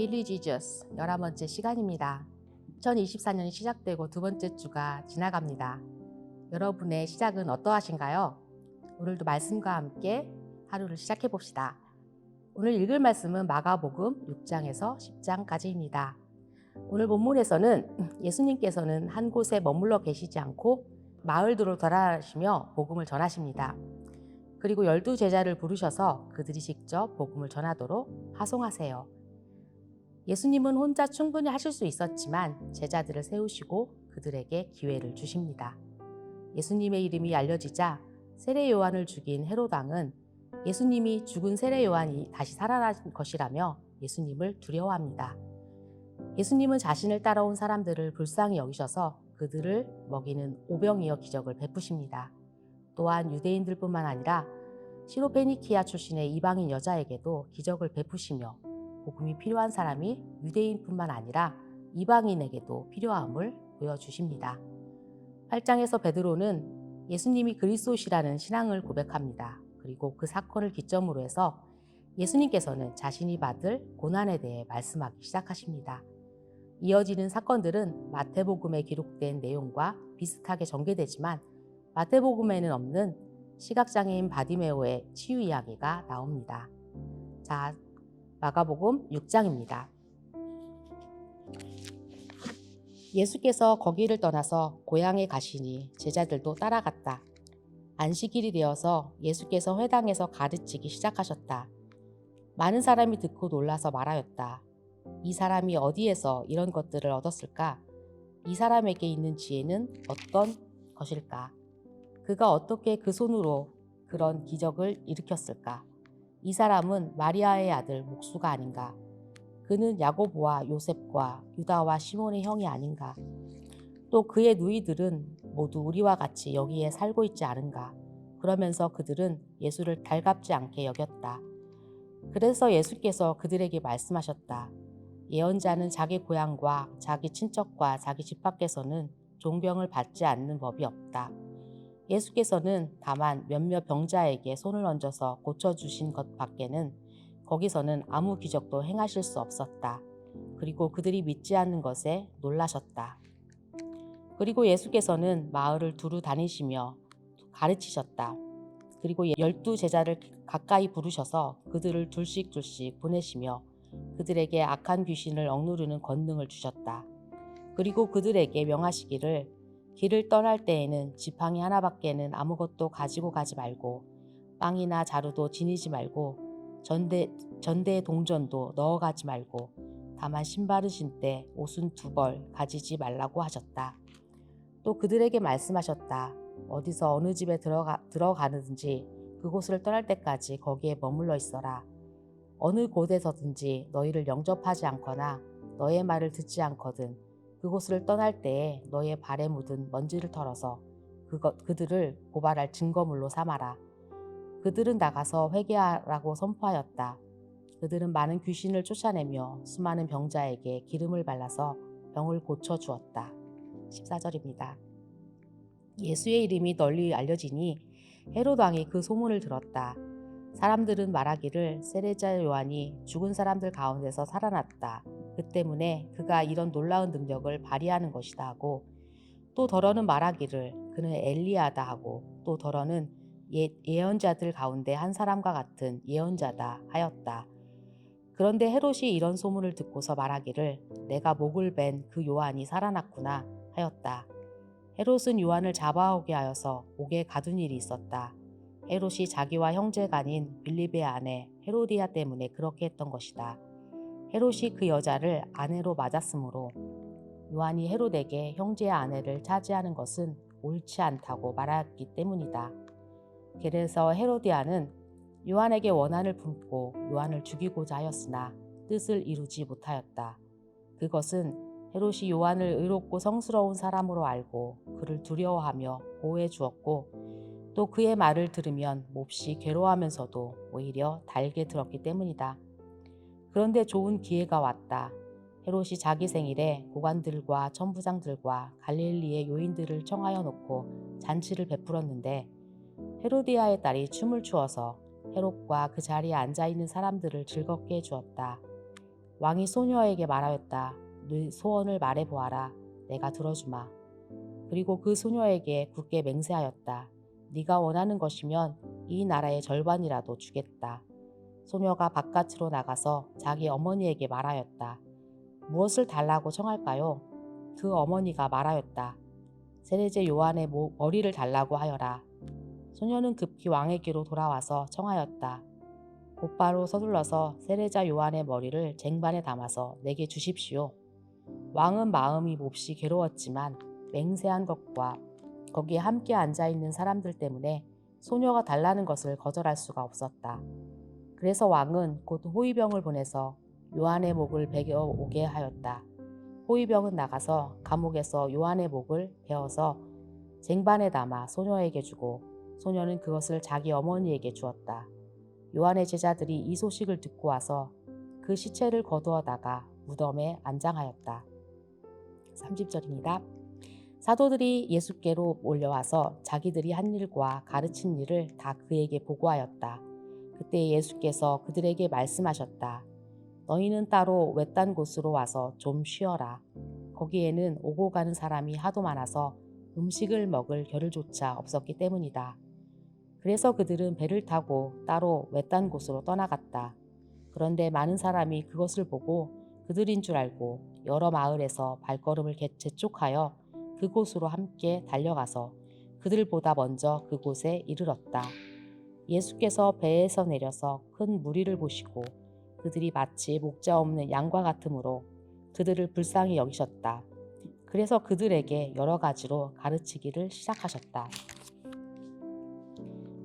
데일리 지저스 11번째 시간입니다. 2024년이 시작되고 두 번째 주가 지나갑니다. 여러분의 시작은 어떠하신가요? 오늘도 말씀과 함께 하루를 시작해 봅시다. 오늘 읽을 말씀은 마가복음 6장에서 10장까지입니다. 오늘 본문에서는 예수님께서는 한 곳에 머물러 계시지 않고 마을들로 돌아다니시며 복음을 전하십니다. 그리고 12제자를 부르셔서 그들이 직접 복음을 전하도록 하송하세요. 예수님은 혼자 충분히 하실 수 있었지만 제자들을 세우시고 그들에게 기회를 주십니다. 예수님의 이름이 알려지자 세례 요한을 죽인 헤롯 왕은 예수님이 죽은 세례 요한이 다시 살아난 것이라며 예수님을 두려워합니다. 예수님은 자신을 따라온 사람들을 불쌍히 여기셔서 그들을 먹이는 오병이어 기적을 베푸십니다. 또한 유대인들뿐만 아니라 시로페니키아 출신의 이방인 여자에게도 기적을 베푸시며 복음이 필요한 사람이 유대인뿐만 아니라 이방인에게도 필요함을 보여주십니다. 8장에서 베드로는 예수님이 그리스도시라는 신앙을 고백합니다. 그리고 그 사건을 기점으로 해서 예수님께서는 자신이 받을 고난에 대해 말씀하기 시작하십니다. 이어지는 사건들은 마태복음에 기록된 내용과 비슷하게 전개되지만 마태복음에는 없는 시각장애인 바디메오의 치유 이야기가 나옵니다. 자, 마가복음 6장입니다. 예수께서 거기를 떠나서 고향에 가시니 제자들도 따라갔다. 안식일이 되어서 예수께서 회당에서 가르치기 시작하셨다. 많은 사람이 듣고 놀라서 말하였다. 이 사람이 어디에서 이런 것들을 얻었을까? 이 사람에게 있는 지혜는 어떤 것일까? 그가 어떻게 그 손으로 그런 기적을 일으켰을까? 이 사람은 마리아의 아들 목수가 아닌가? 그는 야고보와 요셉과 유다와 시몬의 형이 아닌가? 또 그의 누이들은 모두 우리와 같이 여기에 살고 있지 않은가? 그러면서 그들은 예수를 달갑지 않게 여겼다. 그래서 예수께서 그들에게 말씀하셨다. 예언자는 자기 고향과 자기 친척과 자기 집 밖에서는 존경을 받지 않는 법이 없다. 예수께서는 다만 몇몇 병자에게 손을 얹어서 고쳐주신 것 밖에는 거기서는 아무 기적도 행하실 수 없었다. 그리고 그들이 믿지 않는 것에 놀라셨다. 그리고 예수께서는 마을을 두루 다니시며 가르치셨다. 그리고 12제자를 가까이 부르셔서 그들을 둘씩 보내시며 그들에게 악한 귀신을 억누르는 권능을 주셨다. 그리고 그들에게 명하시기를 길을 떠날 때에는 지팡이 하나밖에는 아무것도 가지고 가지 말고 빵이나 자루도 지니지 말고 전대에 동전도 넣어가지 말고 다만 신발을 신때 옷은 2벌 가지지 말라고 하셨다. 또 그들에게 말씀하셨다. 어디서 어느 집에 들어가든지 그곳을 떠날 때까지 거기에 머물러 있어라. 어느 곳에서든지 너희를 영접하지 않거나 너의 말을 듣지 않거든 그곳을 떠날 때에 너의 발에 묻은 먼지를 털어서 그들을 고발할 증거물로 삼아라. 그들은 나가서 회개하라고 선포하였다. 그들은 많은 귀신을 쫓아내며 수많은 병자에게 기름을 발라서 병을 고쳐주었다. 14절입니다. 예수의 이름이 널리 알려지니 헤롯 왕이 그 소문을 들었다. 사람들은 말하기를 세례자 요한이 죽은 사람들 가운데서 살아났다. 그 때문에 그가 이런 놀라운 능력을 발휘하는 것이다 하고 또 더러는 말하기를 그는 엘리야다 하고 또 더러는 예언자들 가운데 한 사람과 같은 예언자다 하였다. 그런데 헤롯이 이런 소문을 듣고서 말하기를 내가 목을 벤 그 요한이 살아났구나 하였다. 헤롯은 요한을 잡아오게 하여서 옥에 가둔 일이 있었다. 헤롯이 자기와 형제간인 빌립의 아내 헤로디아 때문에 그렇게 했던 것이다. 헤롯이 그 여자를 아내로 맞았으므로 요한이 헤롯에게 형제의 아내를 차지하는 것은 옳지 않다고 말하였기 때문이다. 그래서 헤로디아는 요한에게 원한을 품고 요한을 죽이고자 하였으나 뜻을 이루지 못하였다. 그것은 헤롯이 요한을 의롭고 성스러운 사람으로 알고 그를 두려워하며 보호해 주었고 또 그의 말을 들으면 몹시 괴로워하면서도 오히려 달게 들었기 때문이다. 그런데 좋은 기회가 왔다. 헤롯이 자기 생일에 고관들과 천부장들과 갈릴리의 요인들을 청하여 놓고 잔치를 베풀었는데 헤로디아의 딸이 춤을 추어서 헤롯과 그 자리에 앉아있는 사람들을 즐겁게 해주었다. 왕이 소녀에게 말하였다. 네 소원을 말해보아라. 내가 들어주마. 그리고 그 소녀에게 굳게 맹세하였다. 네가 원하는 것이면 이 나라의 절반이라도 주겠다. 소녀가 바깥으로 나가서 자기 어머니에게 말하였다. 무엇을 달라고 청할까요? 그 어머니가 말하였다. 세례제 요한의 머리를 달라고 하여라. 소녀는 급히 왕에게로 돌아와서 청하였다. 곧바로 서둘러서 세례자 요한의 머리를 쟁반에 담아서 내게 주십시오. 왕은 마음이 몹시 괴로웠지만 맹세한 것과 거기에 함께 앉아있는 사람들 때문에 소녀가 달라는 것을 거절할 수가 없었다. 그래서 왕은 곧 호위병을 보내서 요한의 목을 베어 오게 하였다. 호위병은 나가서 감옥에서 요한의 목을 베어서 쟁반에 담아 소녀에게 주고 소녀는 그것을 자기 어머니에게 주었다. 요한의 제자들이 이 소식을 듣고 와서 그 시체를 거두어다가 무덤에 안장하였다. 30절입니다. 사도들이 예수께로 몰려와서 자기들이 한 일과 가르친 일을 다 그에게 보고하였다. 그때 예수께서 그들에게 말씀하셨다. 너희는 따로 외딴 곳으로 와서 좀 쉬어라. 거기에는 오고 가는 사람이 하도 많아서 음식을 먹을 겨를조차 없었기 때문이다. 그래서 그들은 배를 타고 따로 외딴 곳으로 떠나갔다. 그런데 많은 사람이 그것을 보고 그들인 줄 알고 여러 마을에서 발걸음을 재촉하여 그곳으로 함께 달려가서 그들보다 먼저 그곳에 이르렀다. 예수께서 배에서 내려서 큰 무리를 보시고 그들이 마치 목자 없는 양과 같으므로 그들을 불쌍히 여기셨다. 그래서 그들에게 여러 가지로 가르치기를 시작하셨다.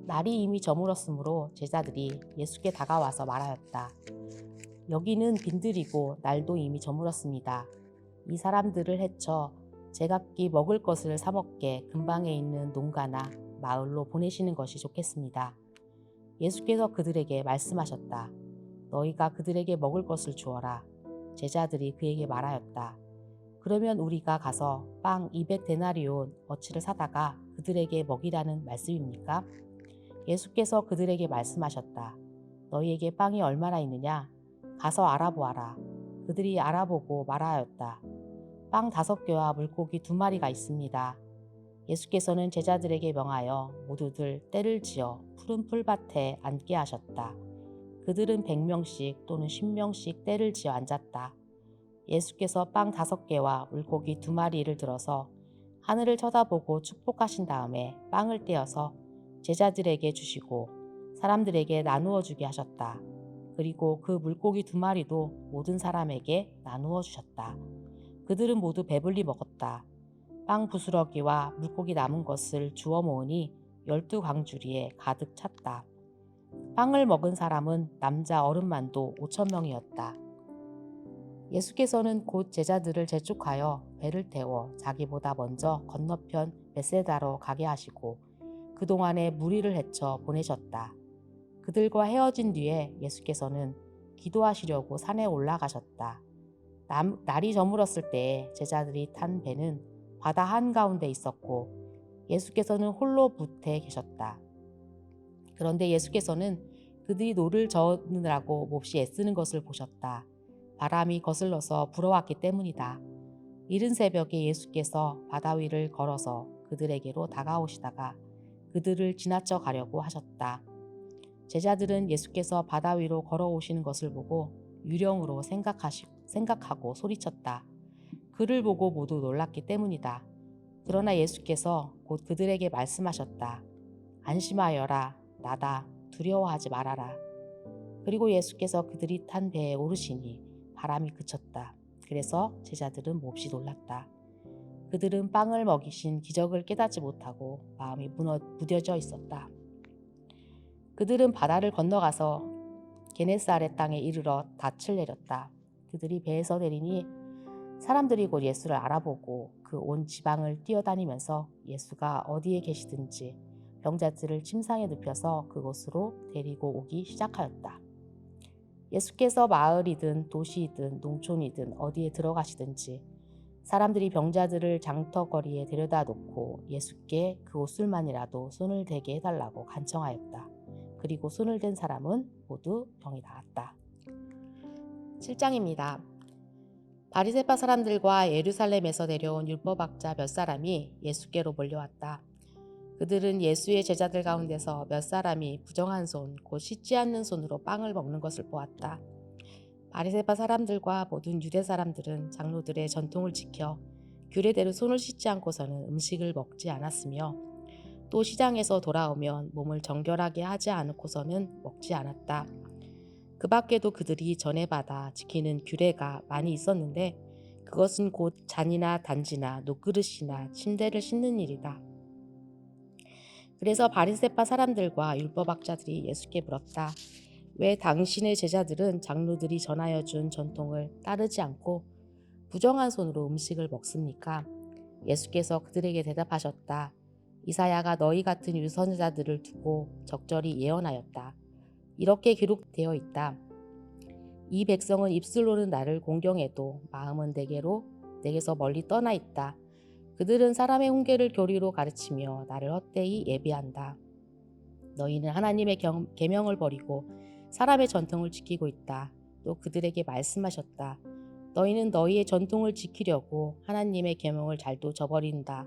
날이 이미 저물었으므로 제자들이 예수께 다가와서 말하였다. 여기는 빈들이고 날도 이미 저물었습니다. 이 사람들을 해쳐 제각기 먹을 것을 사 먹게 근방에 있는 농가나 마을로 보내시는 것이 좋겠습니다. 예수께서 그들에게 말씀하셨다. 너희가 그들에게 먹을 것을 주어라. 제자들이 그에게 말하였다. 그러면 우리가 가서 빵 200데나리온 어치를 사다가 그들에게 먹이라는 말씀입니까? 예수께서 그들에게 말씀하셨다. 너희에게 빵이 얼마나 있느냐? 가서 알아보아라. 그들이 알아보고 말하였다. 빵 5개와 물고기 2마리가 있습니다. 예수께서는 제자들에게 명하여 모두들 떼를 지어 푸른 풀밭에 앉게 하셨다. 그들은 100명씩 또는 10명씩 떼를 지어 앉았다. 예수께서 빵 5개와 물고기 2마리를 들어서 하늘을 쳐다보고 축복하신 다음에 빵을 떼어서 제자들에게 주시고 사람들에게 나누어 주게 하셨다. 그리고 그 물고기 2마리도 모든 사람에게 나누어 주셨다. 그들은 모두 배불리 먹었다. 빵 부스러기와 물고기 남은 것을 주워 모으니 12광주리에 가득 찼다. 빵을 먹은 사람은 남자 어른만도 5,000명이었다. 예수께서는 곧 제자들을 재촉하여 배를 태워 자기보다 먼저 건너편 벳세다로 가게 하시고 그동안에 무리를 헤쳐 보내셨다. 그들과 헤어진 뒤에 예수께서는 기도하시려고 산에 올라가셨다. 날이 저물었을 때에 제자들이 탄 배는 바다 한가운데 있었고 예수께서는 홀로 붓에 계셨다. 그런데 예수께서는 그들이 노를 저으느라고 몹시 애쓰는 것을 보셨다. 바람이 거슬러서 불어왔기 때문이다. 이른 새벽에 예수께서 바다 위를 걸어서 그들에게로 다가오시다가 그들을 지나쳐 가려고 하셨다. 제자들은 예수께서 바다 위로 걸어오시는 것을 보고 유령으로 생각하고 소리쳤다. 그를 보고 모두 놀랐기 때문이다. 그러나 예수께서 곧 그들에게 말씀하셨다. 안심하여라. 나다. 두려워하지 말아라. 그리고 예수께서 그들이 탄 배에 오르시니 바람이 그쳤다. 그래서 제자들은 몹시 놀랐다. 그들은 빵을 먹이신 기적을 깨닫지 못하고 마음이 무뎌져 있었다. 그들은 바다를 건너가서 게네사렛 땅에 이르러 닻을 내렸다. 그들이 배에서 내리니 사람들이 곧 예수를 알아보고 그 온 지방을 뛰어다니면서 예수가 어디에 계시든지 병자들을 침상에 눕혀서 그곳으로 데리고 오기 시작하였다. 예수께서 마을이든 도시이든 농촌이든 어디에 들어가시든지 사람들이 병자들을 장터거리에 데려다 놓고 예수께 그 옷술만이라도 손을 대게 해달라고 간청하였다. 그리고 손을 댄 사람은 모두 병이 나았다. 7장입니다. 바리새파 사람들과 예루살렘에서 내려온 율법학자 몇 사람이 예수께로 몰려왔다. 그들은 예수의 제자들 가운데서 몇 사람이 부정한 손, 곧 씻지 않는 손으로 빵을 먹는 것을 보았다. 바리새파 사람들과 모든 유대 사람들은 장로들의 전통을 지켜 규례대로 손을 씻지 않고서는 음식을 먹지 않았으며 또 시장에서 돌아오면 몸을 정결하게 하지 않고서는 먹지 않았다. 그 밖에도 그들이 전에 받아 지키는 규례가 많이 있었는데 그것은 곧 잔이나 단지나 노그릇이나 침대를 씻는 일이다. 그래서 바리새파 사람들과 율법학자들이 예수께 물었다. 왜 당신의 제자들은 장로들이 전하여 준 전통을 따르지 않고 부정한 손으로 음식을 먹습니까? 예수께서 그들에게 대답하셨다. 이사야가 너희 같은 유선자들을 두고 적절히 예언하였다. 이렇게 기록되어 있다. 이 백성은 입술로는 나를 공경해도 마음은 내게서 멀리 떠나 있다. 그들은 사람의 훈계를 교리로 가르치며 나를 헛되이 예비한다. 너희는 하나님의 계명을 버리고 사람의 전통을 지키고 있다. 또 그들에게 말씀하셨다. 너희는 너희의 전통을 지키려고 하나님의 계명을 잘도 저버린다.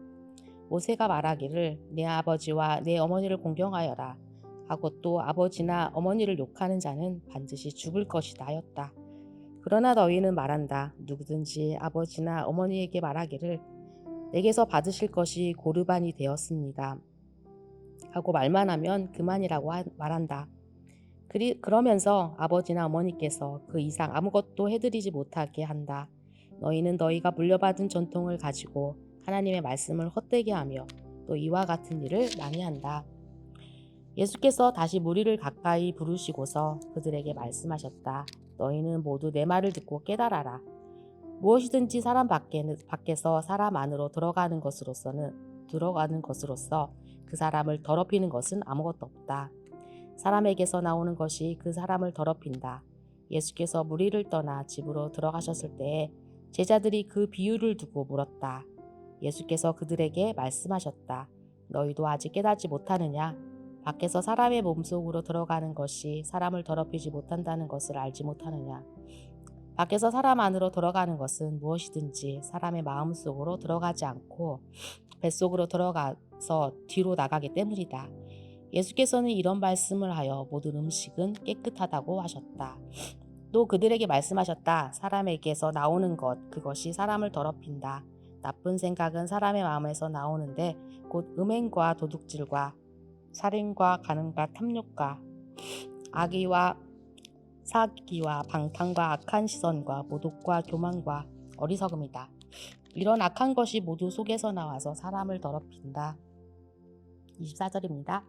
모세가 말하기를 내 아버지와 내 어머니를 공경하여라 하고 또 아버지나 어머니를 욕하는 자는 반드시 죽을 것이다 하였다. 그러나 너희는 말한다. 누구든지 아버지나 어머니에게 말하기를 내게서 받으실 것이 고르반이 되었습니다 하고 말만 하면 그만이라고 말한다. 그러면서 아버지나 어머니께서 그 이상 아무것도 해드리지 못하게 한다. 너희는 너희가 물려받은 전통을 가지고 하나님의 말씀을 헛되게 하며 또 이와 같은 일을 많이 한다. 예수께서 다시 무리를 가까이 부르시고서 그들에게 말씀하셨다. 너희는 모두 내 말을 듣고 깨달아라. 무엇이든지 사람 밖에서 사람 안으로 들어가는 것으로서 그 사람을 더럽히는 것은 아무것도 없다. 사람에게서 나오는 것이 그 사람을 더럽힌다. 예수께서 무리를 떠나 집으로 들어가셨을 때에 제자들이 그 비유를 두고 물었다. 예수께서 그들에게 말씀하셨다. 너희도 아직 깨닫지 못하느냐? 밖에서 사람의 몸속으로 들어가는 것이 사람을 더럽히지 못한다는 것을 알지 못하느냐? 밖에서 사람 안으로 들어가는 것은 무엇이든지 사람의 마음속으로 들어가지 않고 뱃속으로 들어가서 뒤로 나가기 때문이다. 예수께서는 이런 말씀을 하여 모든 음식은 깨끗하다고 하셨다. 또 그들에게 말씀하셨다. 사람에게서 나오는 그것이 사람을 더럽힌다. 나쁜 생각은 사람의 마음에서 나오는데 곧 음행과 도둑질과 살인과 간음과 탐욕과 악의와 사기와 방탕과 악한 시선과 모독과 교만과 어리석음이다. 이런 악한 것이 모두 속에서 나와서 사람을 더럽힌다. 24절입니다.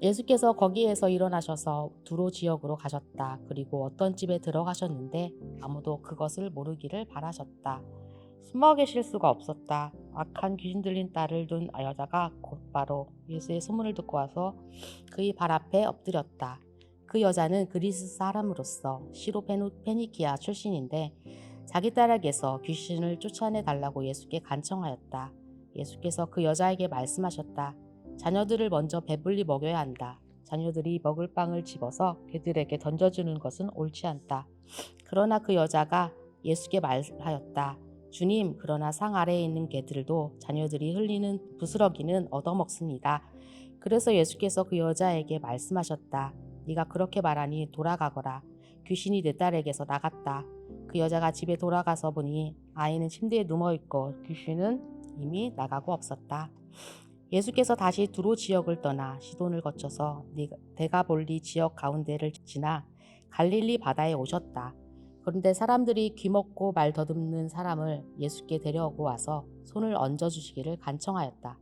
예수께서 거기에서 일어나셔서 두로 지역으로 가셨다. 그리고 어떤 집에 들어가셨는데 아무도 그것을 모르기를 바라셨다. 숨어 계실 수가 없었다. 악한 귀신 들린 딸을 둔 여자가 곧바로 예수의 소문을 듣고 와서 그의 발 앞에 엎드렸다. 그 여자는 그리스 사람으로서 시로페니키아 출신인데 자기 딸에게서 귀신을 쫓아내 달라고 예수께 간청하였다. 예수께서 그 여자에게 말씀하셨다. 자녀들을 먼저 배불리 먹여야 한다. 자녀들이 먹을 빵을 집어서 개들에게 던져주는 것은 옳지 않다. 그러나 그 여자가 예수께 말하였다. 주님, 그러나 상 아래에 있는 개들도 자녀들이 흘리는 부스러기는 얻어먹습니다. 그래서 예수께서 그 여자에게 말씀하셨다. 네가 그렇게 말하니 돌아가거라. 귀신이 내 딸에게서 나갔다. 그 여자가 집에 돌아가서 보니 아이는 침대에 누워있고 귀신은 이미 나가고 없었다. 예수께서 다시 두로 지역을 떠나 시돈을 거쳐서 데가볼리 지역 가운데를 지나 갈릴리 바다에 오셨다. 그런데 사람들이 귀먹고 말 더듬는 사람을 예수께 데려오고 와서 손을 얹어주시기를 간청하였다.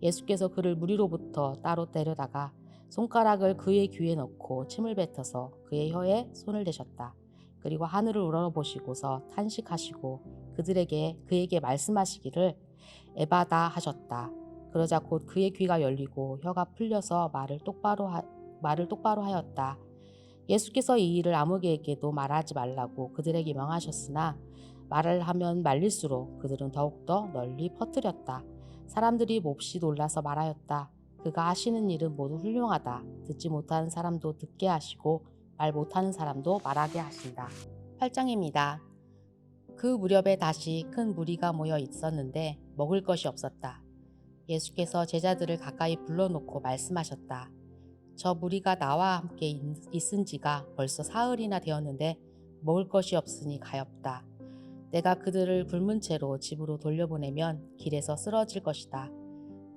예수께서 그를 무리로부터 따로 데려다가 손가락을 그의 귀에 넣고 침을 뱉어서 그의 혀에 손을 대셨다. 그리고 하늘을 우러러보시고서 탄식하시고 그에게 말씀하시기를 에바다 하셨다. 그러자 곧 그의 귀가 열리고 혀가 풀려서 말을 똑바로 하였다. 예수께서 이 일을 아무에게도 말하지 말라고 그들에게 명하셨으나 말을 하면 말릴수록 그들은 더욱더 널리 퍼뜨렸다. 사람들이 몹시 놀라서 말하였다. 그가 하시는 일은 모두 훌륭하다. 듣지 못하는 사람도 듣게 하시고 말 못하는 사람도 말하게 하신다. 8장입니다. 그 무렵에 다시 큰 무리가 모여 있었는데 먹을 것이 없었다. 예수께서 제자들을 가까이 불러놓고 말씀하셨다. 저 무리가 나와 함께 있은 지가 벌써 사흘이나 되었는데 먹을 것이 없으니 가엾다. 내가 그들을 굶은 채로 집으로 돌려보내면 길에서 쓰러질 것이다.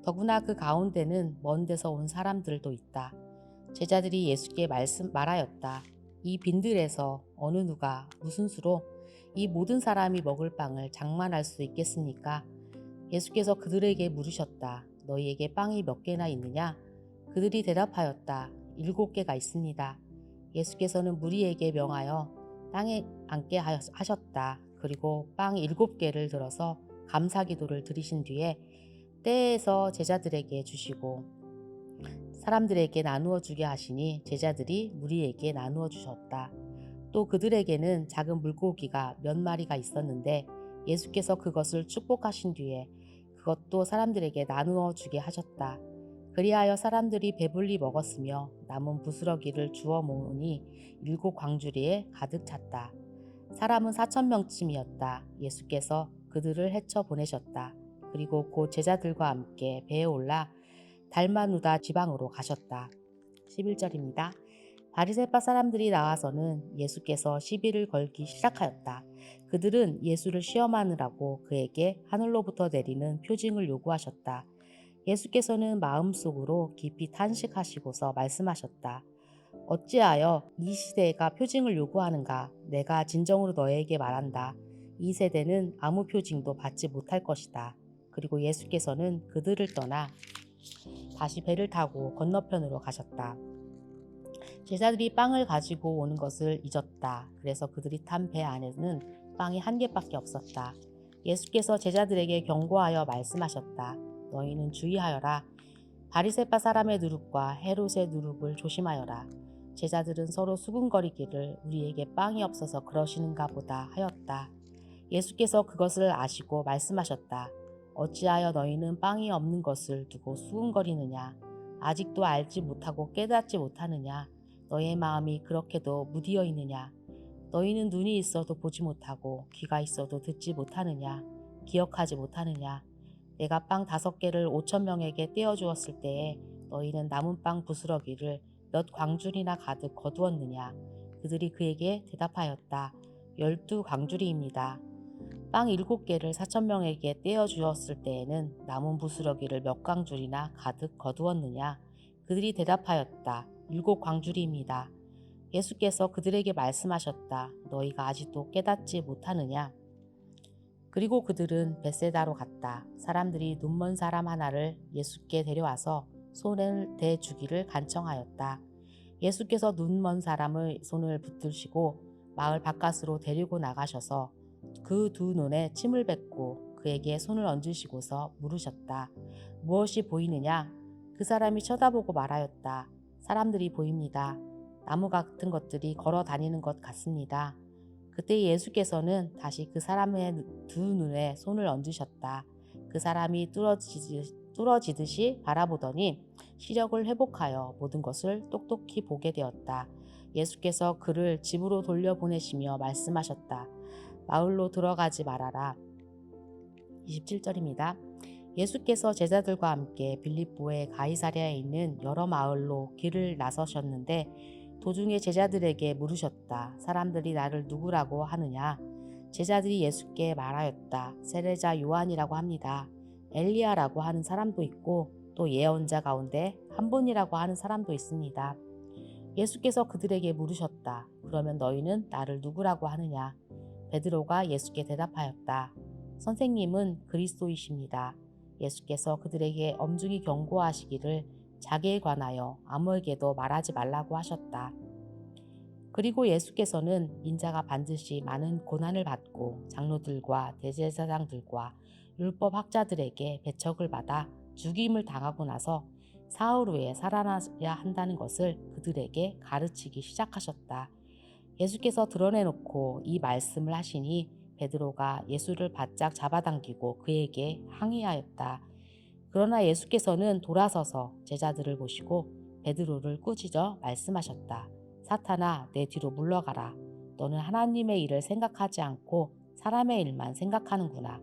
더구나 그 가운데는 먼 데서 온 사람들도 있다. 제자들이 예수께 말하였다. 이 빈들에서 어느 누가 무슨 수로 이 모든 사람이 먹을 빵을 장만할 수 있겠습니까? 예수께서 그들에게 물으셨다. 너희에게 빵이 몇 개나 있느냐? 그들이 대답하였다. 7개가 있습니다. 예수께서는 무리에게 명하여 땅에 앉게 하셨다. 그리고 빵 7개를 들어서 감사기도를 드리신 뒤에 떼에서 제자들에게 주시고 사람들에게 나누어 주게 하시니 제자들이 무리에게 나누어 주셨다. 또 그들에게는 작은 물고기가 몇 마리가 있었는데 예수께서 그것을 축복하신 뒤에 그것도 사람들에게 나누어 주게 하셨다. 그리하여 사람들이 배불리 먹었으며 남은 부스러기를 주워 모으니 7광주리에 가득 찼다. 사람은 4,000명쯤이었다. 예수께서 그들을 헤쳐 보내셨다. 그리고 곧 제자들과 함께 배에 올라 달마누다 지방으로 가셨다. 11절입니다. 바리새파 사람들이 나와서는 예수께서 시비를 걸기 시작하였다. 그들은 예수를 시험하느라고 그에게 하늘로부터 내리는 표징을 요구하셨다. 예수께서는 마음속으로 깊이 탄식하시고서 말씀하셨다. 어찌하여 이 시대가 표징을 요구하는가? 내가 진정으로 너에게 말한다. 이 세대는 아무 표징도 받지 못할 것이다. 그리고 예수께서는 그들을 떠나 다시 배를 타고 건너편으로 가셨다. 제자들이 빵을 가지고 오는 것을 잊었다. 그래서 그들이 탄 배 안에는 빵이 1개밖에 없었다. 예수께서 제자들에게 경고하여 말씀하셨다. 너희는 주의하여라. 바리새파 사람의 누룩과 헤롯의 누룩을 조심하여라. 제자들은 서로 수군거리기를 우리에게 빵이 없어서 그러시는가 보다 하였다. 예수께서 그것을 아시고 말씀하셨다. 어찌하여 너희는 빵이 없는 것을 두고 수군거리느냐? 아직도 알지 못하고 깨닫지 못하느냐? 너의 마음이 그렇게도 무디어 있느냐? 너희는 눈이 있어도 보지 못하고 귀가 있어도 듣지 못하느냐? 기억하지 못하느냐? 내가 빵 5개를 5,000명에게 떼어주었을 때에 너희는 남은 빵 부스러기를 몇 광줄이나 가득 거두었느냐? 그들이 그에게 대답하였다. 12광줄이입니다. 빵 7개를 4,000명에게 떼어주었을 때에는 남은 부스러기를 몇 광줄이나 가득 거두었느냐? 그들이 대답하였다. 7광줄이입니다. 예수께서 그들에게 말씀하셨다. 너희가 아직도 깨닫지 못하느냐? 그리고 그들은 벳세다로 갔다. 사람들이 눈먼 사람 하나를 예수께 데려와서 손을 대주기를 간청하였다. 예수께서 눈먼 사람의 손을 붙드시고 마을 바깥으로 데리고 나가셔서 그 두 눈에 침을 뱉고 그에게 손을 얹으시고서 물으셨다. 무엇이 보이느냐? 그 사람이 쳐다보고 말하였다. 사람들이 보입니다. 나무 같은 것들이 걸어 다니는 것 같습니다. 그때 예수께서는 다시 그 사람의 두 눈에 손을 얹으셨다. 그 사람이 뚫어지듯이 바라보더니 시력을 회복하여 모든 것을 똑똑히 보게 되었다. 예수께서 그를 집으로 돌려보내시며 말씀하셨다. 마을로 들어가지 말아라. 27절입니다. 예수께서 제자들과 함께 빌립보의 가이사랴에 있는 여러 마을로 길을 나서셨는데 도중에 제자들에게 물으셨다. 사람들이 나를 누구라고 하느냐? 제자들이 예수께 말하였다. 세례자 요한이라고 합니다. 엘리야라고 하는 사람도 있고 또 예언자 가운데 한 분이라고 하는 사람도 있습니다. 예수께서 그들에게 물으셨다. 그러면 너희는 나를 누구라고 하느냐? 베드로가 예수께 대답하였다. 선생님은 그리스도이십니다. 예수께서 그들에게 엄중히 경고하시기를 자기에 관하여 아무에게도 말하지 말라고 하셨다. 그리고 예수께서는 인자가 반드시 많은 고난을 받고 장로들과 대제사장들과 율법학자들에게 배척을 받아 죽임을 당하고 나서 사흘 후에 살아나야 한다는 것을 그들에게 가르치기 시작하셨다. 예수께서 드러내놓고 이 말씀을 하시니 베드로가 예수를 바짝 잡아당기고 그에게 항의하였다. 그러나 예수께서는 돌아서서 제자들을 보시고 베드로를 꾸짖어 말씀하셨다. 사탄아, 내 뒤로 물러가라. 너는 하나님의 일을 생각하지 않고 사람의 일만 생각하는구나.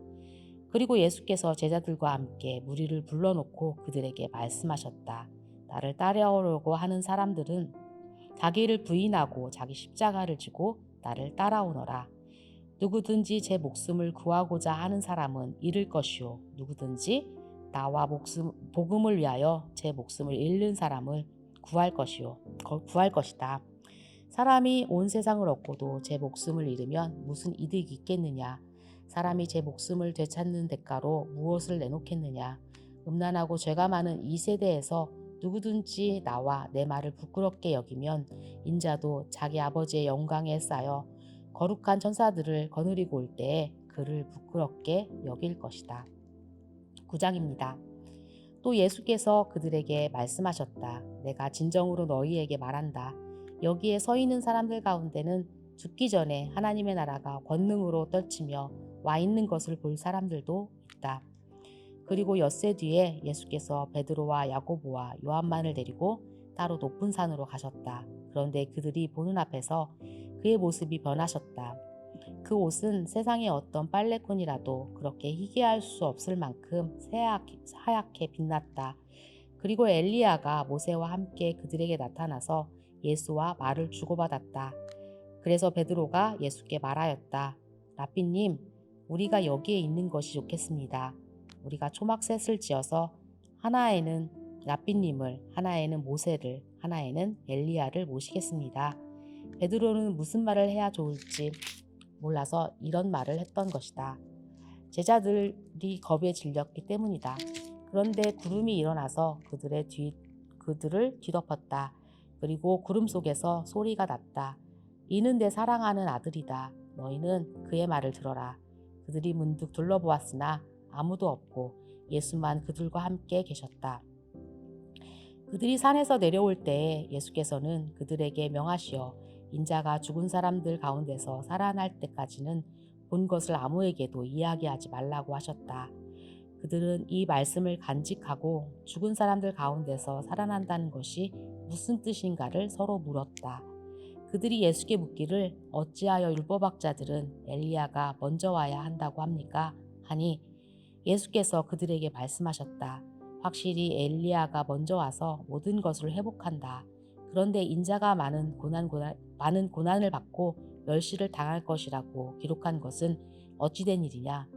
그리고 예수께서 제자들과 함께 무리를 불러놓고 그들에게 말씀하셨다. 나를 따르려고 하는 사람들은 자기를 부인하고 자기 십자가를 지고 나를 따라오너라. 누구든지 제 목숨을 구하고자 하는 사람은 잃을 것이요. 누구든지 나와 복음을 위하여 제 목숨을 잃는 사람을 구할 것이다. 사람이 온 세상을 얻고도 제 목숨을 잃으면 무슨 이득이 있겠느냐? 사람이 제 목숨을 되찾는 대가로 무엇을 내놓겠느냐? 음란하고 죄가 많은 이 세대에서 누구든지 나와 내 말을 부끄럽게 여기면 인자도 자기 아버지의 영광에 쌓여 거룩한 천사들을 거느리고 올 때에 그를 부끄럽게 여길 것이다. 9장입니다. 또 예수께서 그들에게 말씀하셨다. 내가 진정으로 너희에게 말한다. 여기에 서 있는 사람들 가운데는 죽기 전에 하나님의 나라가 권능으로 떨치며 와 있는 것을 볼 사람들도 있다. 그리고 엿새 뒤에 예수께서 베드로와 야고보와 요한만을 데리고 따로 높은 산으로 가셨다. 그런데 그들이 보는 앞에서 그의 모습이 변하셨다. 그 옷은 세상의 어떤 빨래꾼이라도 그렇게 희귀할 수 없을 만큼 하얗게 빛났다. 그리고 엘리야가 모세와 함께 그들에게 나타나서 예수와 말을 주고받았다. 그래서 베드로가 예수께 말하였다. 라삐님, 우리가 여기에 있는 것이 좋겠습니다. 우리가 초막셋을 지어서 하나에는 라삐님을, 하나에는 모세를, 하나에는 엘리야를 모시겠습니다. 베드로는 무슨 말을 해야 좋을지 몰라서 이런 말을 했던 것이다. 제자들이 겁에 질렸기 때문이다. 그런데 구름이 일어나서 그들을 뒤덮었다. 그리고 구름 속에서 소리가 났다. 이는 내 사랑하는 아들이다. 너희는 그의 말을 들어라. 그들이 문득 둘러보았으나 아무도 없고 예수만 그들과 함께 계셨다. 그들이 산에서 내려올 때에 예수께서는 그들에게 명하시어 인자가 죽은 사람들 가운데서 살아날 때까지는 본 것을 아무에게도 이야기하지 말라고 하셨다. 그들은 이 말씀을 간직하고 죽은 사람들 가운데서 살아난다는 것이 무슨 뜻인가를 서로 물었다. 그들이 예수께 묻기를 어찌하여 율법학자들은 엘리야가 먼저 와야 한다고 합니까? 하니 예수께서 그들에게 말씀하셨다. 확실히 엘리야가 먼저 와서 모든 것을 회복한다. 그런데 인자가 많은 고난을 받고 멸시를 당할 것이라고 기록한 것은 어찌된 일이냐?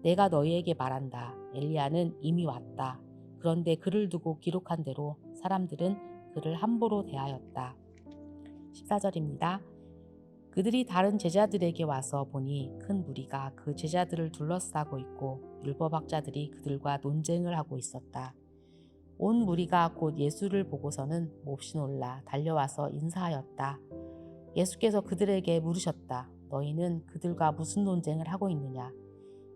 내가 너희에게 말한다. 엘리야는 이미 왔다. 그런데 그를 두고 기록한 대로 사람들은 그를 함부로 대하였다. 14절입니다. 그들이 다른 제자들에게 와서 보니 큰 무리가 그 제자들을 둘러싸고 있고 율법학자들이 그들과 논쟁을 하고 있었다. 온 무리가 곧 예수를 보고서는 몹시 놀라 달려와서 인사하였다. 예수께서 그들에게 물으셨다. 너희는 그들과 무슨 논쟁을 하고 있느냐?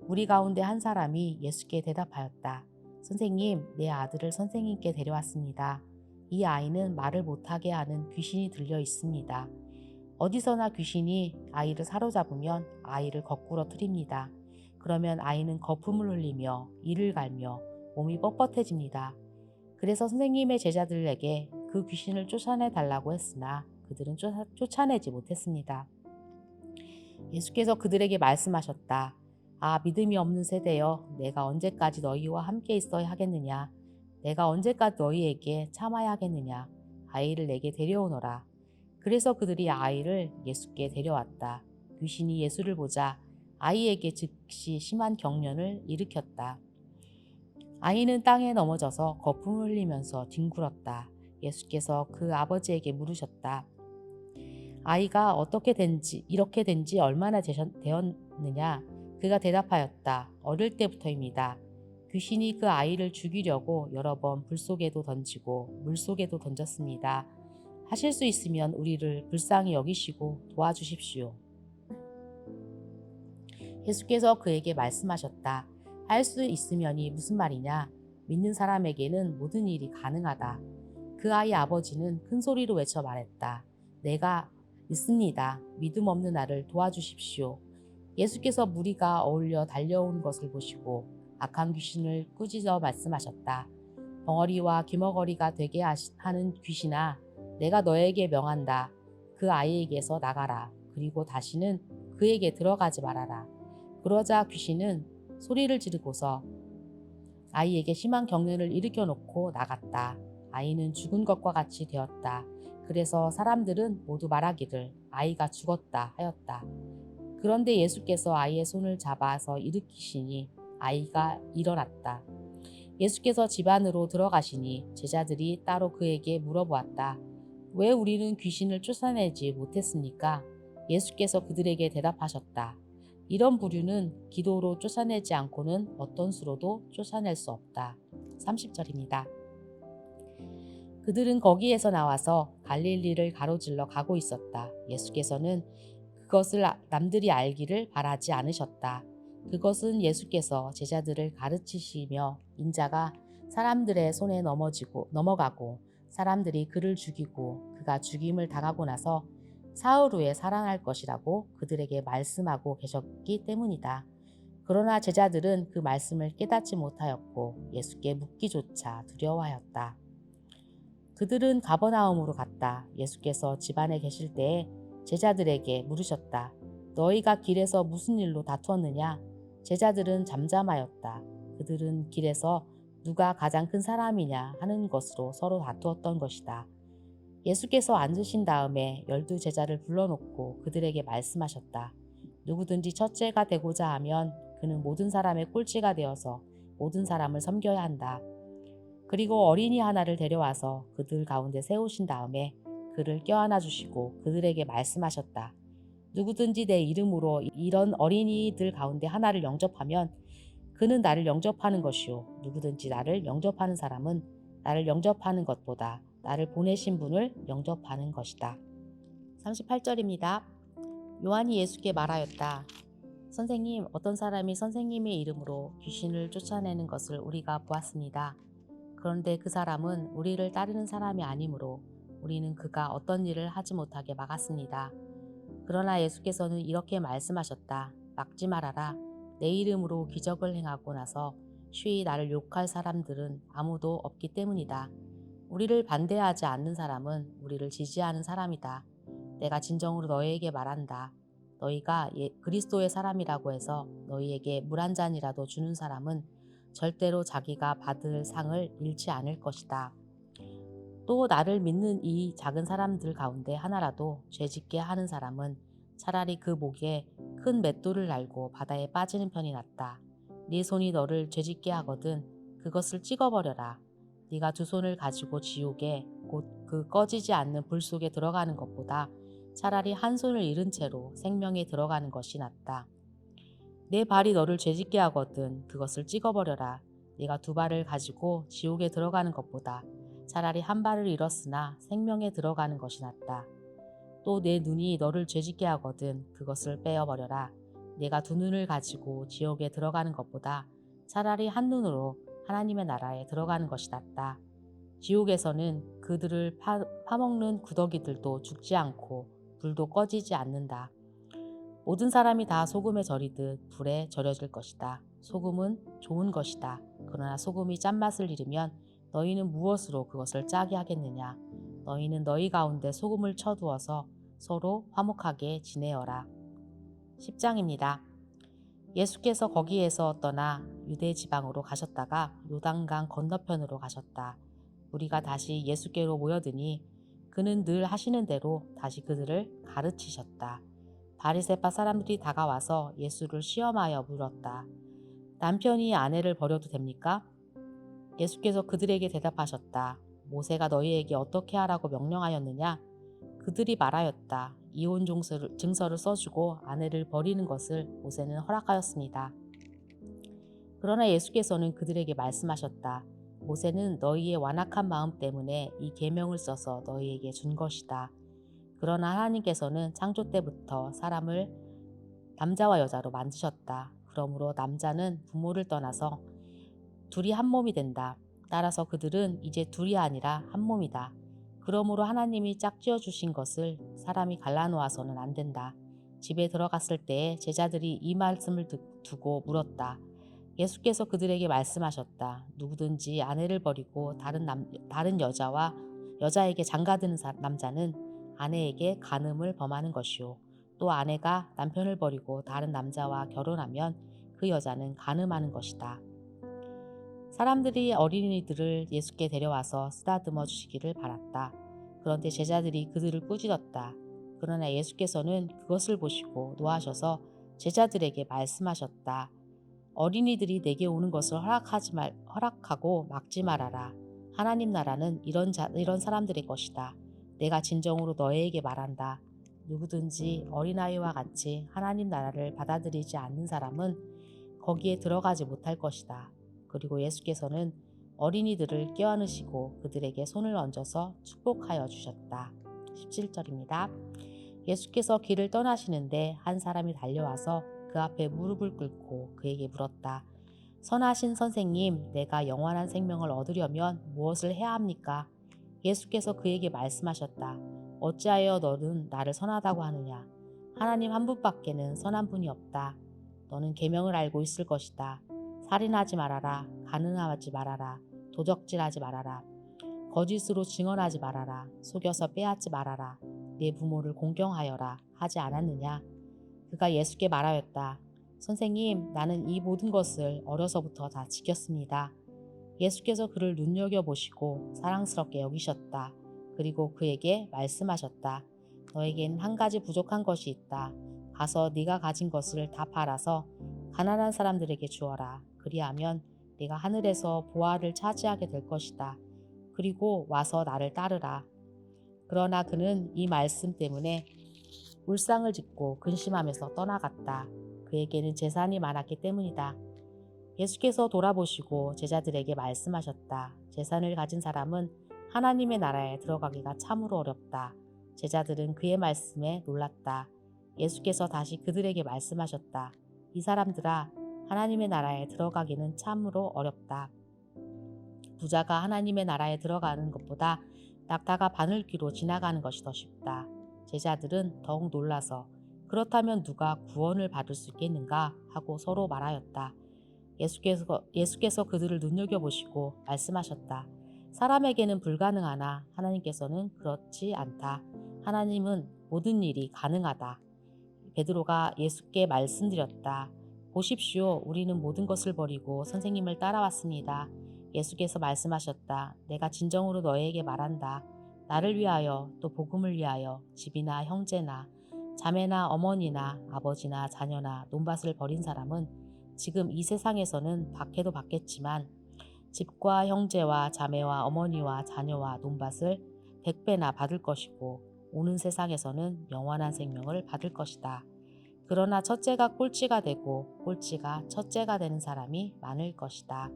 무리 가운데 한 사람이 예수께 대답하였다. 선생님, 내 아들을 선생님께 데려왔습니다. 이 아이는 말을 못하게 하는 귀신이 들려 있습니다. 어디서나 귀신이 아이를 사로잡으면 아이를 거꾸로 틀입니다. 그러면 아이는 거품을 흘리며 이를 갈며 몸이 뻣뻣해집니다. 그래서 선생님의 제자들에게 그 귀신을 쫓아내 달라고 했으나 그들은 쫓아내지 못했습니다. 예수께서 그들에게 말씀하셨다. 아, 믿음이 없는 세대여, 내가 언제까지 너희와 함께 있어야 하겠느냐? 내가 언제까지 너희에게 참아야 하겠느냐? 아이를 내게 데려오너라. 그래서 그들이 아이를 예수께 데려왔다. 귀신이 예수를 보자 아이에게 즉시 심한 경련을 일으켰다. 아이는 땅에 넘어져서 거품을 흘리면서 뒹굴었다. 예수께서 그 아버지에게 물으셨다. 아이가 이렇게 된지 얼마나 되었느냐? 그가 대답하였다. 어릴 때부터입니다. 귀신이 그 아이를 죽이려고 여러 번 불 속에도 던지고 물 속에도 던졌습니다. 하실 수 있으면 우리를 불쌍히 여기시고 도와주십시오. 예수께서 그에게 말씀하셨다. 할 수 있으면이 무슨 말이냐? 믿는 사람에게는 모든 일이 가능하다. 그 아이 아버지는 큰 소리로 외쳐 말했다. 내가 믿습니다. 믿음 없는 나를 도와주십시오. 예수께서 무리가 어울려 달려온 것을 보시고 악한 귀신을 꾸짖어 말씀하셨다. 벙어리와 귀머거리가 되게 하는 귀신아, 내가 너에게 명한다. 그 아이에게서 나가라. 그리고 다시는 그에게 들어가지 말아라. 그러자 귀신은 소리를 지르고서 아이에게 심한 경련을 일으켜 놓고 나갔다. 아이는 죽은 것과 같이 되었다. 그래서 사람들은 모두 말하기를 아이가 죽었다 하였다. 그런데 예수께서 아이의 손을 잡아서 일으키시니 아이가 일어났다. 예수께서 집 안으로 들어가시니 제자들이 따로 그에게 물어보았다. 왜 우리는 귀신을 쫓아내지 못했습니까? 예수께서 그들에게 대답하셨다. 이런 부류는 기도로 쫓아내지 않고는 어떤 수로도 쫓아낼 수 없다. 30절입니다. 그들은 거기에서 나와서 갈릴리를 가로질러 가고 있었다. 예수께서는 그것을 남들이 알기를 바라지 않으셨다. 그것은 예수께서 제자들을 가르치시며 인자가 사람들의 손에 넘어가고 사람들이 그를 죽이고 그가 죽임을 당하고 나서 사흘 후에 살아날 것이라고 그들에게 말씀하고 계셨기 때문이다. 그러나 제자들은 그 말씀을 깨닫지 못하였고 예수께 묻기조차 두려워하였다. 그들은 가버나움으로 갔다. 예수께서 집 안에 계실 때에 제자들에게 물으셨다. 너희가 길에서 무슨 일로 다투었느냐? 제자들은 잠잠하였다. 그들은 길에서 누가 가장 큰 사람이냐 하는 것으로 서로 다투었던 것이다. 예수께서 앉으신 다음에 12제자를 불러놓고 그들에게 말씀하셨다. 누구든지 첫째가 되고자 하면 그는 모든 사람의 꼴찌가 되어서 모든 사람을 섬겨야 한다. 그리고 어린이 하나를 데려와서 그들 가운데 세우신 다음에 그를 껴안아 주시고 그들에게 말씀하셨다. 누구든지 내 이름으로 이런 어린이들 가운데 하나를 영접하면 그는 나를 영접하는 것이요. 누구든지 나를 영접하는 사람은 나를 영접하는 것보다 나를 보내신 분을 영접하는 것이다. 38절입니다. 요한이 예수께 말하였다. 선생님, 어떤 사람이 선생님의 이름으로 귀신을 쫓아내는 것을 우리가 보았습니다. 그런데 그 사람은 우리를 따르는 사람이 아니므로 우리는 그가 어떤 일을 하지 못하게 막았습니다. 그러나 예수께서는 이렇게 말씀하셨다. 막지 말아라. 내 이름으로 기적을 행하고 나서 쉬이 나를 욕할 사람들은 아무도 없기 때문이다. 우리를 반대하지 않는 사람은 우리를 지지하는 사람이다. 내가 진정으로 너희에게 말한다. 너희가 그리스도의 사람이라고 해서 너희에게 물 한 잔이라도 주는 사람은 절대로 자기가 받을 상을 잃지 않을 것이다. 또 나를 믿는 이 작은 사람들 가운데 하나라도 죄짓게 하는 사람은 차라리 그 목에 큰 맷돌을 달고 바다에 빠지는 편이 낫다. 네 손이 너를 죄짓게 하거든 그것을 찍어버려라. 네가 두 손을 가지고 지옥에 곧 그 꺼지지 않는 불 속에 들어가는 것보다 차라리 한 손을 잃은 채로 생명에 들어가는 것이 낫다. 내 발이 너를 죄짓게 하거든 그것을 찍어버려라. 네가 두 발을 가지고 지옥에 들어가는 것보다 차라리 한 발을 잃었으나 생명에 들어가는 것이 낫다. 또 내 눈이 너를 죄짓게 하거든 그것을 빼어버려라. 네가 두 눈을 가지고 지옥에 들어가는 것보다 차라리 한 눈으로 하나님의 나라에 들어가는 것이 낫다. 지옥에서는 그들을 파먹는 구더기들도 죽지 않고 불도 꺼지지 않는다. 모든 사람이 다 소금에 절이듯 불에 절여질 것이다. 소금은 좋은 것이다. 그러나 소금이 짠맛을 잃으면 너희는 무엇으로 그것을 짜게 하겠느냐? 너희는 너희 가운데 소금을 쳐두어서 서로 화목하게 지내어라. 10장입니다. 예수께서 거기에서 떠나 유대 지방으로 가셨다가 요단강 건너편으로 가셨다. 우리가 다시 예수께로 모여드니 그는 늘 하시는 대로 다시 그들을 가르치셨다. 바리새파 사람들이 다가와서 예수를 시험하여 물었다. 남편이 아내를 버려도 됩니까? 예수께서 그들에게 대답하셨다. 모세가 너희에게 어떻게 하라고 명령하였느냐? 그들이 말하였다. 이혼 증서를 써주고 아내를 버리는 것을 모세는 허락하였습니다. 그러나 예수께서는 그들에게 말씀하셨다. 모세는 너희의 완악한 마음 때문에 이 계명을 써서 너희에게 준 것이다. 그러나 하나님께서는 창조 때부터 사람을 남자와 여자로 만드셨다. 그러므로 남자는 부모를 떠나서 둘이 한 몸이 된다. 따라서 그들은 이제 둘이 아니라 한 몸이다. 그러므로 하나님이 짝지어 주신 것을 사람이 갈라놓아서는 안 된다. 집에 들어갔을 때에 제자들이 이 말씀을 두고 물었다. 예수께서 그들에게 말씀하셨다. 누구든지 아내를 버리고 다른 여자에게 장가드는 남자는 아내에게 간음을 범하는 것이요. 또 아내가 남편을 버리고 다른 남자와 결혼하면 그 여자는 간음하는 것이다. 사람들이 어린이들을 예수께 데려와서 쓰다듬어 주시기를 바랐다. 그런데 제자들이 그들을 꾸짖었다. 그러나 예수께서는 그것을 보시고 노하셔서 제자들에게 말씀하셨다. 어린이들이 내게 오는 것을 허락하고 막지 말아라. 하나님 나라는 이런 사람들의 것이다. 내가 진정으로 너희에게 말한다. 누구든지 어린아이와 같이 하나님 나라를 받아들이지 않는 사람은 거기에 들어가지 못할 것이다. 그리고 예수께서는 어린이들을 껴안으시고 그들에게 손을 얹어서 축복하여 주셨다. 17절입니다. 예수께서 길을 떠나시는데 한 사람이 달려와서 그 앞에 무릎을 꿇고 그에게 물었다. 선하신 선생님, 내가 영원한 생명을 얻으려면 무엇을 해야 합니까? 예수께서 그에게 말씀하셨다. 어찌하여 너는 나를 선하다고 하느냐? 하나님 한 분밖에는 선한 분이 없다. 너는 계명을 알고 있을 것이다. 살인하지 말아라. 간음하지 말아라. 도적질하지 말아라. 거짓으로 증언하지 말아라. 속여서 빼앗지 말아라. 내 부모를 공경하여라. 하지 않았느냐? 그가 예수께 말하였다. 선생님, 나는 이 모든 것을 어려서부터 다 지켰습니다. 예수께서 그를 눈여겨보시고 사랑스럽게 여기셨다. 그리고 그에게 말씀하셨다. 너에겐 한 가지 부족한 것이 있다. 가서 네가 가진 것을 다 팔아서 가난한 사람들에게 주어라. 그리하면 네가 하늘에서 보화를 차지하게 될 것이다. 그리고 와서 나를 따르라. 그러나 그는 이 말씀 때문에 울상을 짓고 근심하면서 떠나갔다. 그에게는 재산이 많았기 때문이다. 예수께서 돌아보시고 제자들에게 말씀하셨다. 재산을 가진 사람은 하나님의 나라에 들어가기가 참으로 어렵다. 제자들은 그의 말씀에 놀랐다. 예수께서 다시 그들에게 말씀하셨다. 이 사람들아, 하나님의 나라에 들어가기는 참으로 어렵다. 부자가 하나님의 나라에 들어가는 것보다 낙타가 바늘귀로 지나가는 것이 더 쉽다. 제자들은 더욱 놀라서 그렇다면 누가 구원을 받을 수 있겠는가 하고 서로 말하였다. 예수께서 그들을 눈여겨보시고 말씀하셨다. 사람에게는 불가능하나 하나님께서는 그렇지 않다. 하나님은 모든 일이 가능하다. 베드로가 예수께 말씀드렸다. 보십시오. 우리는 모든 것을 버리고 선생님을 따라왔습니다. 예수께서 말씀하셨다. 내가 진정으로 너희에게 말한다. 나를 위하여 또 복음을 위하여 집이나 형제나 자매나 어머니나 아버지나 자녀나 논밭을 버린 사람은 지금 이 세상에서는 받게도 받겠지만 집과 형제와 자매와 어머니와 자녀와 논밭을 100배나 받을 것이고 오는 세상에서는 영원한 생명을 받을 것이다. 그러나 첫째가 꼴찌가 되고 꼴찌가 첫째가 되는 사람이 많을 것이다.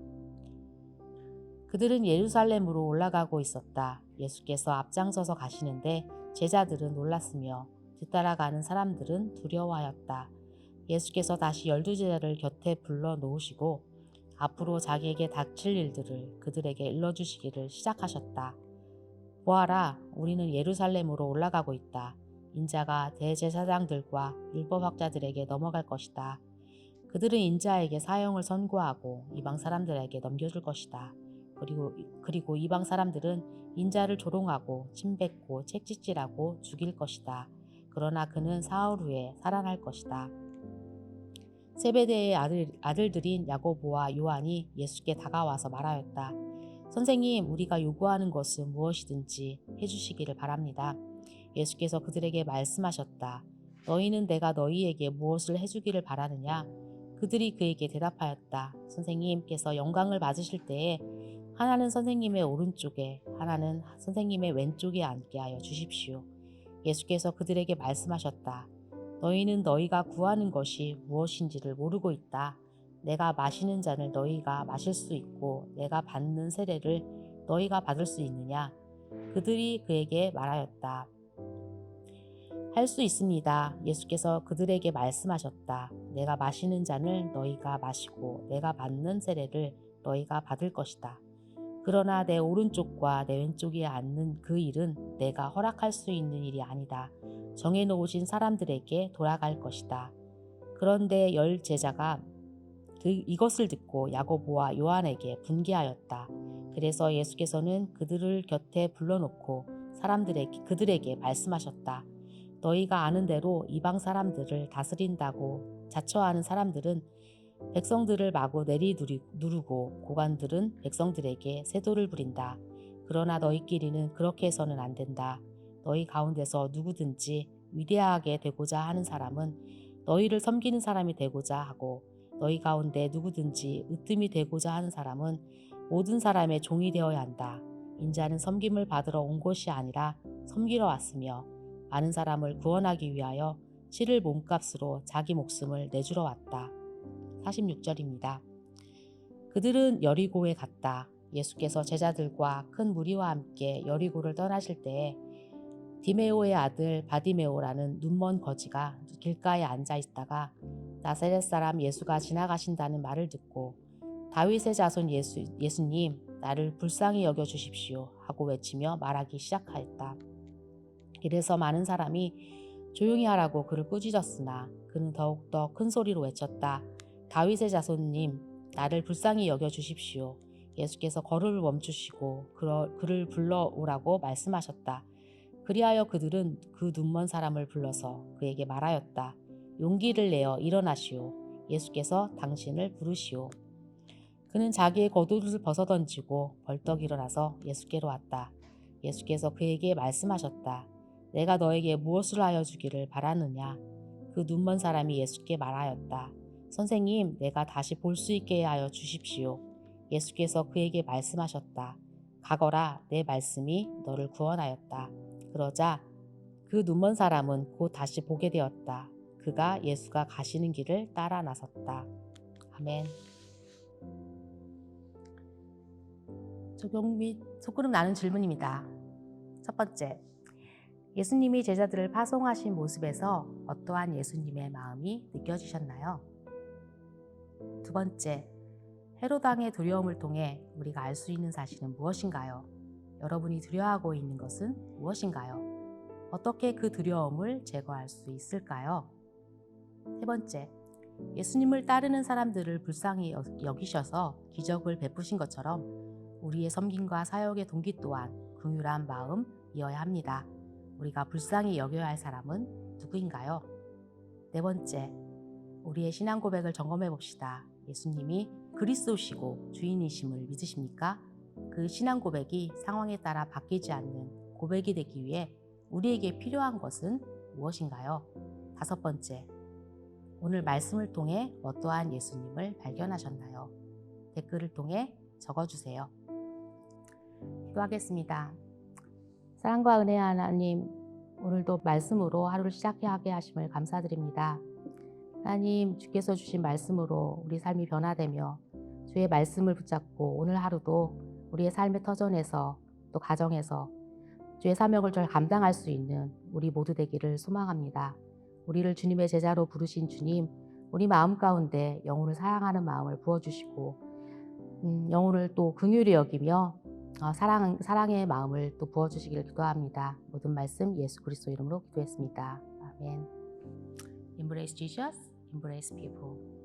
그들은 예루살렘으로 올라가고 있었다. 예수께서 앞장서서 가시는데 제자들은 놀랐으며 뒤따라가는 사람들은 두려워하였다. 예수께서 다시 12제자를 곁에 불러 놓으시고 앞으로 자기에게 닥칠 일들을 그들에게 일러주시기를 시작하셨다. 보아라, 우리는 예루살렘으로 올라가고 있다. 인자가 대제사장들과 율법학자들에게 넘어갈 것이다. 그들은 인자에게 사형을 선고하고 이방 사람들에게 넘겨줄 것이다. 그리고 이방 사람들은 인자를 조롱하고 침뱉고 책짓질하고 죽일 것이다. 그러나 그는 사흘 후에 살아날 것이다. 세베대의 아들들인 야고보와 요한이 예수께 다가와서 말하였다. 선생님, 우리가 요구하는 것은 무엇이든지 해주시기를 바랍니다. 예수께서 그들에게 말씀하셨다. 너희는 내가 너희에게 무엇을 해주기를 바라느냐? 그들이 그에게 대답하였다. 선생님께서 영광을 받으실 때에 하나는 선생님의 오른쪽에 하나는 선생님의 왼쪽에 앉게 하여 주십시오. 예수께서 그들에게 말씀하셨다. 너희는 너희가 구하는 것이 무엇인지를 모르고 있다. 내가 마시는 잔을 너희가 마실 수 있고 내가 받는 세례를 너희가 받을 수 있느냐? 그들이 그에게 말하였다. 할 수 있습니다. 예수께서 그들에게 말씀하셨다. 내가 마시는 잔을 너희가 마시고 내가 받는 세례를 너희가 받을 것이다. 그러나 내 오른쪽과 내 왼쪽에 앉는 그 일은 내가 허락할 수 있는 일이 아니다. 정해놓으신 사람들에게 돌아갈 것이다. 그런데 10제자가 이것을 듣고 야고보와 요한에게 분개하였다. 그래서 예수께서는 그들을 곁에 불러놓고 그들에게 말씀하셨다. 너희가 아는 대로 이방 사람들을 다스린다고 자처하는 사람들은 백성들을 마구 누르고 고관들은 백성들에게 세도를 부린다. 그러나 너희끼리는 그렇게 해서는 안 된다. 너희 가운데서 누구든지 위대하게 되고자 하는 사람은 너희를 섬기는 사람이 되고자 하고 너희 가운데 누구든지 으뜸이 되고자 하는 사람은 모든 사람의 종이 되어야 한다. 인자는 섬김을 받으러 온 것이 아니라 섬기러 왔으며 많은 사람을 구원하기 위하여 치를 몸값으로 자기 목숨을 내주러 왔다. 46절입니다. 그들은 여리고에 갔다. 예수께서 제자들과 큰 무리와 함께 여리고를 떠나실 때에 디메오의 아들 바디메오라는 눈먼 거지가 길가에 앉아 있다가 나사렛 사람 예수가 지나가신다는 말을 듣고 다윗의 자손 예수님 나를 불쌍히 여겨 주십시오 하고 외치며 말하기 시작하였다. 이래서 많은 사람이 조용히 하라고 그를 꾸짖었으나 그는 더욱더 큰 소리로 외쳤다. 다윗의 자손님 나를 불쌍히 여겨 주십시오. 예수께서 걸음을 멈추시고 그를 불러오라고 말씀하셨다. 그리하여 그들은 그 눈먼 사람을 불러서 그에게 말하였다. 용기를 내어 일어나시오. 예수께서 당신을 부르시오. 그는 자기의 겉옷을 벗어던지고 벌떡 일어나서 예수께로 왔다. 예수께서 그에게 말씀하셨다. 내가 너에게 무엇을 하여 주기를 바라느냐? 그 눈먼 사람이 예수께 말하였다. 선생님, 내가 다시 볼 수 있게 하여 주십시오. 예수께서 그에게 말씀하셨다. 가거라, 내 말씀이 너를 구원하였다. 그러자 그 눈먼 사람은 곧 다시 보게 되었다. 그가 예수가 가시는 길을 따라 나섰다. 아멘. 적용 및 소그름 나는 질문입니다. 첫 번째, 예수님이 제자들을 파송하신 모습에서 어떠한 예수님의 마음이 느껴지셨나요? 두 번째, 헤롯 왕의 두려움을 통해 우리가 알 수 있는 사실은 무엇인가요? 여러분이 두려워하고 있는 것은 무엇인가요? 어떻게 그 두려움을 제거할 수 있을까요? 세 번째, 예수님을 따르는 사람들을 불쌍히 여기셔서 기적을 베푸신 것처럼 우리의 섬김과 사역의 동기 또한 긍휼한 마음이어야 합니다. 우리가 불쌍히 여겨야 할 사람은 누구인가요? 네 번째, 우리의 신앙 고백을 점검해 봅시다. 예수님이 그리스도시고 주인이심을 믿으십니까? 그 신앙 고백이 상황에 따라 바뀌지 않는 고백이 되기 위해 우리에게 필요한 것은 무엇인가요? 다섯 번째, 오늘 말씀을 통해 어떠한 예수님을 발견하셨나요? 댓글을 통해 적어주세요. 기도하겠습니다. 사랑과 은혜의 하나님, 오늘도 말씀으로 하루를 시작하게 하심을 감사드립니다. 하나님, 주께서 주신 말씀으로 우리 삶이 변화되며 주의 말씀을 붙잡고 오늘 하루도 우리의 삶의 터전에서 또 가정에서 주의 사명을 잘 감당할 수 있는 우리 모두 되기를 소망합니다. 우리를 주님의 제자로 부르신 주님, 우리 마음 가운데 영혼을 사랑하는 마음을 부어주시고 영혼을 또 긍휼히 여기며 사랑의 마음을 또 부어주시기를 기도합니다. 모든 말씀 예수 그리스도 이름으로 기도했습니다. 아멘. Embrace Jesus, embrace people.